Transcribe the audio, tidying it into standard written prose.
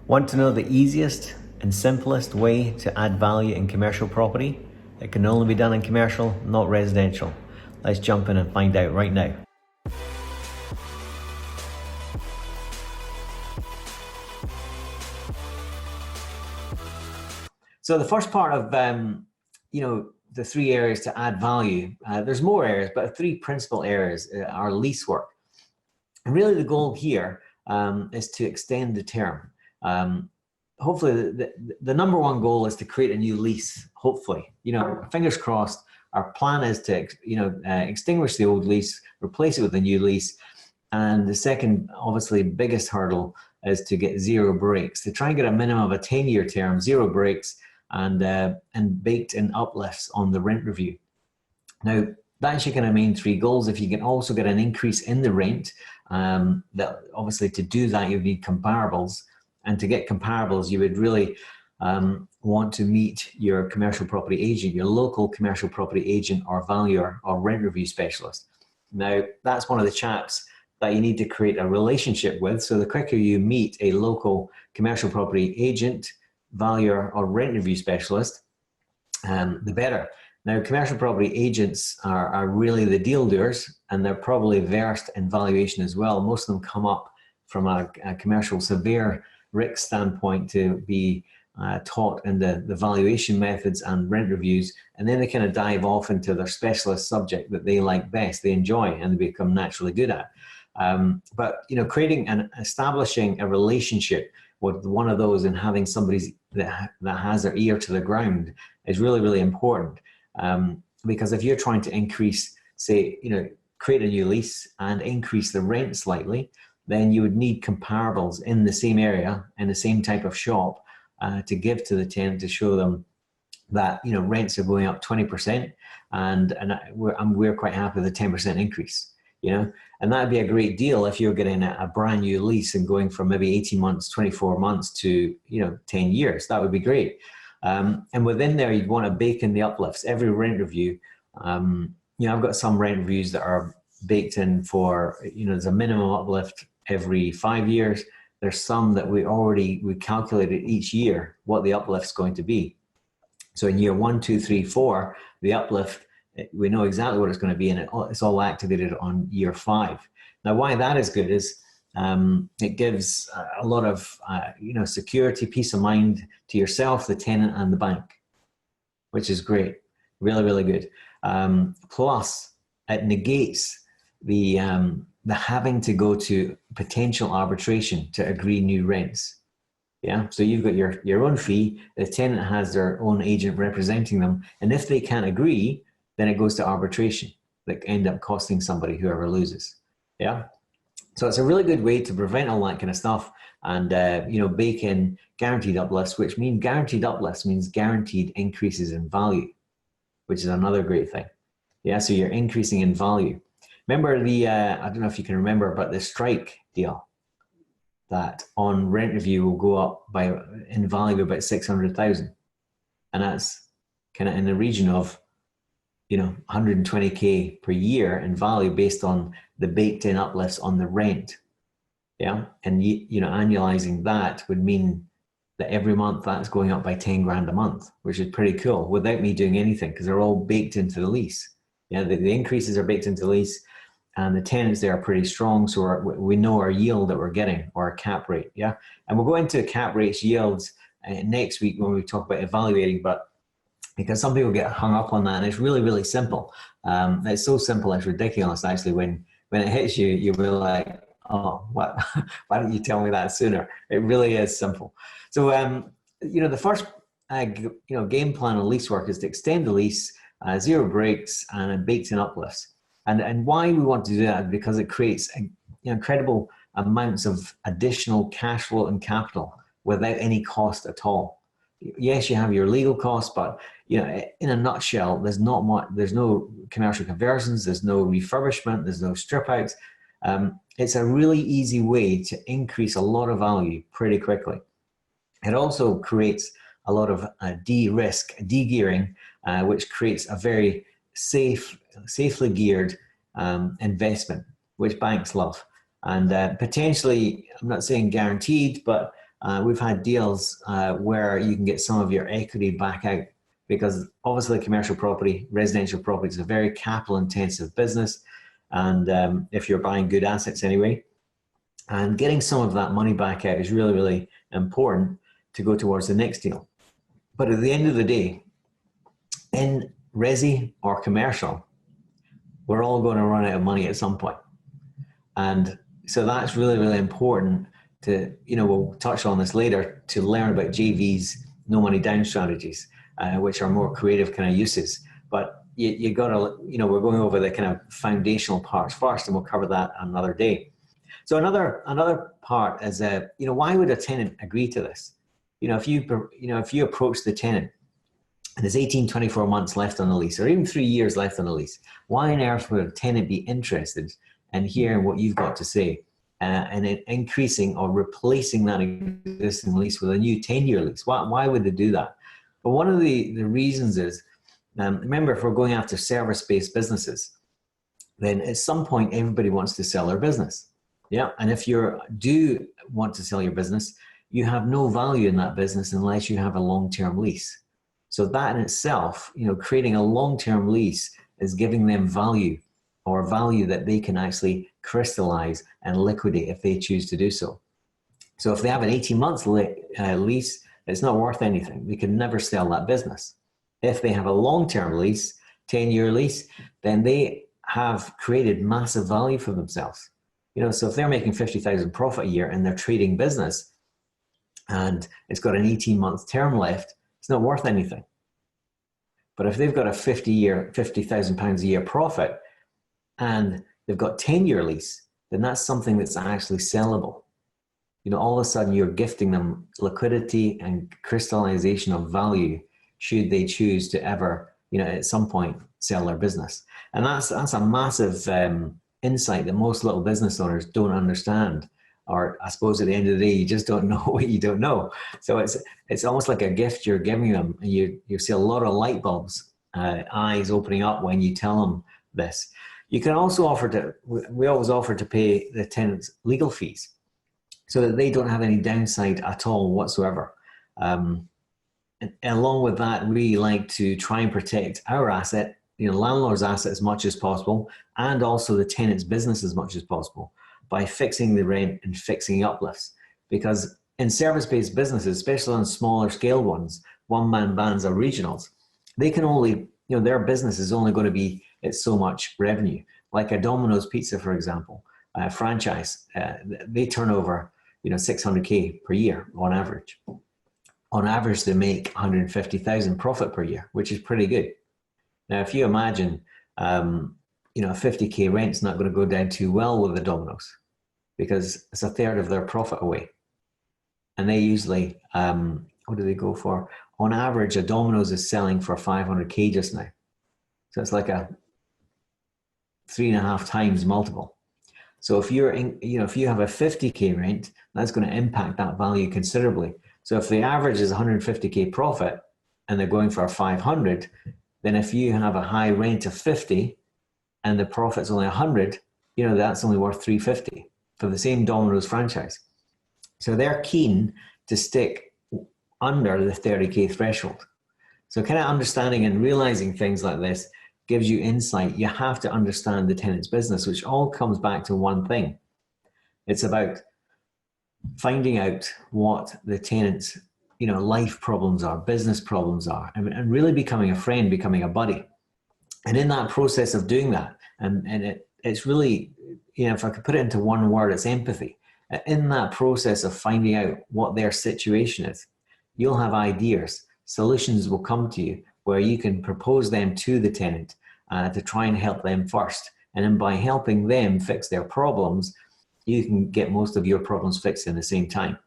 Want to know the easiest and simplest way to add value in commercial property? It can only be done in commercial, not residential. Let's jump in and find out right now. So the first part of the three areas to add value, there's more areas, but three principal areas are lease work. And really the goal here is to extend the term. Hopefully the number one goal is to create a new lease. Hopefully, fingers crossed. Our plan is to extinguish the old lease, replace it with a new lease. And the second, obviously biggest hurdle is to get zero breaks, to try and get a minimum of a 10-year term, zero breaks, and baked in uplifts on the rent review. Now, that's your kind of main three goals. If you can also get an increase in the rent, that obviously to do that, you need comparables. And to get comparables, you would really want to meet your commercial property agent, your local commercial property agent or valuer or rent review specialist. Now, that's one of the chaps that you need to create a relationship with. So the quicker you meet a local commercial property agent, valuer or rent review specialist, the better. Now, commercial property agents are really the deal doers, and they're probably versed in valuation as well. Most of them come up from a commercial surveyor RIC standpoint to be taught in the valuation methods and rent reviews, and then they kind of dive off into their specialist subject that they like best, they enjoy, and they become naturally good at. But creating and establishing a relationship with one of those and having somebody that has their ear to the ground is really, really important. Because if you're trying to increase, say, create a new lease and increase the rent slightly, then you would need comparables in the same area, in the same type of shop, to give to the tenant to show them that rents are going up 20%, and we're quite happy with a 10% increase. And that'd be a great deal if you're getting a brand new lease and going from maybe 18 months, 24 months to 10 years. That would be great. And within there, you'd want to bake in the uplifts. Every rent review, I've got some rent reviews that are baked in for, there's a minimum uplift every 5 years. There's some that we calculated each year what the uplift's going to be. So in year 1, 2, 3, 4, the uplift, we know exactly what it's going to be, and it's all activated on year 5. Now, why that is good is it gives a lot of security, peace of mind to yourself, the tenant, and the bank, which is great, really, really good. Plus, it negates the having to go to potential arbitration to agree new rents. Yeah, so you've got your own fee. The tenant has their own agent representing them, and if they can't agree, then it goes to arbitration that end up costing somebody, whoever loses. Yeah. So it's a really good way to prevent all that kind of stuff and, bake in guaranteed uplifts, which means guaranteed uplifts means guaranteed increases in value, which is another great thing. Yeah. So you're increasing in value. Remember I don't know if you can remember, but the strike deal that on rent review will go up in value about 600,000. And that's kind of in the region of 120K per year in value based on the baked in uplifts on the rent. Yeah. And annualizing that would mean that every month that's going up by 10 grand a month, which is pretty cool without me doing anything, because they're all baked into the lease. Yeah. The increases are baked into the lease, and the tenants there are pretty strong. So we know our yield that we're getting, or our cap rate. Yeah. And we'll go into cap rates, yields next week when we talk about evaluating, but because some people get hung up on that, and it's really, really simple. It's so simple, it's ridiculous. Actually, when it hits you, you'll be like, oh, what? Why didn't you tell me that sooner? It really is simple. So, the first, game plan on lease work is to extend the lease, zero breaks, and baked in uplifts. And why we want to do that is because it creates incredible amounts of additional cash flow and capital without any cost at all. Yes, you have your legal costs, but in a nutshell, there's not much. There's no commercial conversions. There's no refurbishment. There's no strip outs. It's a really easy way to increase a lot of value pretty quickly. It also creates a lot of de-gearing, which creates a very safely geared investment, which banks love. And potentially, I'm not saying guaranteed, but We've had deals where you can get some of your equity back out, because obviously commercial property, residential property is a very capital intensive business. And if you're buying good assets anyway, and getting some of that money back out is really, really important to go towards the next deal. But at the end of the day, in resi or commercial, we're all going to run out of money at some point. And so that's really, really important to, we'll touch on this later, to learn about JVs, no money down strategies, which are more creative kind of uses. But you got to, we're going over the kind of foundational parts first, and we'll cover that another day. So another part is, why would a tenant agree to this? If you approach the tenant and there's 18, 24 months left on the lease, or even 3 years left on the lease, why on earth would a tenant be interested in hearing what you've got to say, and in increasing or replacing that existing lease with a new 10-year lease? Why would they do that? Well, one of the reasons is, remember, if we're going after service-based businesses, then at some point everybody wants to sell their business. Yeah, and if you do want to sell your business, you have no value in that business unless you have a long-term lease. So that in itself, creating a long-term lease is giving them value, or value that they can actually crystallize and liquidate if they choose to do so. So if they have an 18-month lease, it's not worth anything. They can never sell that business. If they have a long-term lease, 10-year lease, then they have created massive value for themselves. So if they're making 50,000 profit a year in their trading business, and it's got an 18-month term left, it's not worth anything. But if they've got a 50,000 pounds a year profit, and they've got 10-year lease, then that's something that's actually sellable. All of a sudden you're gifting them liquidity and crystallization of value, should they choose to ever, at some point sell their business. And that's a massive insight that most little business owners don't understand. Or I suppose at the end of the day, you just don't know what you don't know. So it's almost like a gift you're giving them. And you see a lot of light bulbs, eyes opening up when you tell them this. You can also we always offer to pay the tenants legal fees, so that they don't have any downside at all whatsoever. And along with that, we like to try and protect our asset, landlord's asset, as much as possible, and also the tenant's business as much as possible, by fixing the rent and fixing uplifts. Because in service-based businesses, especially on smaller scale ones, one-man bands or regionals, they can only, their business is only going to be at so much revenue. Like a Domino's Pizza, for example, franchise, they turn over 600K per year on average. On average, they make 150,000 profit per year, which is pretty good. Now, if you imagine, a 50K rent's not going to go down too well with the Domino's, because it's a third of their profit away. And they usually, what do they go for? On average, a Domino's is selling for 500K just now. So it's like a 3.5 times multiple. So if if you have a 50K rent, that's going to impact that value considerably. So if the average is 150K profit and they're going for 500, then if you have a high rent of 50 and the profit's only 100, that's only worth 350 for the same Domino's franchise. So they're keen to stick under the 30K threshold. So kind of understanding and realizing things like this gives you insight. You have to understand the tenant's business, which all comes back to one thing. It's about finding out what the tenant's, life problems are, business problems are, and really becoming a friend, becoming a buddy. And in that process of doing that, and it's really, if I could put it into one word, it's empathy. In that process of finding out what their situation is, you'll have ideas, solutions will come to you where you can propose them to the tenant to try and help them first. And then by helping them fix their problems, you can get most of your problems fixed in the same time.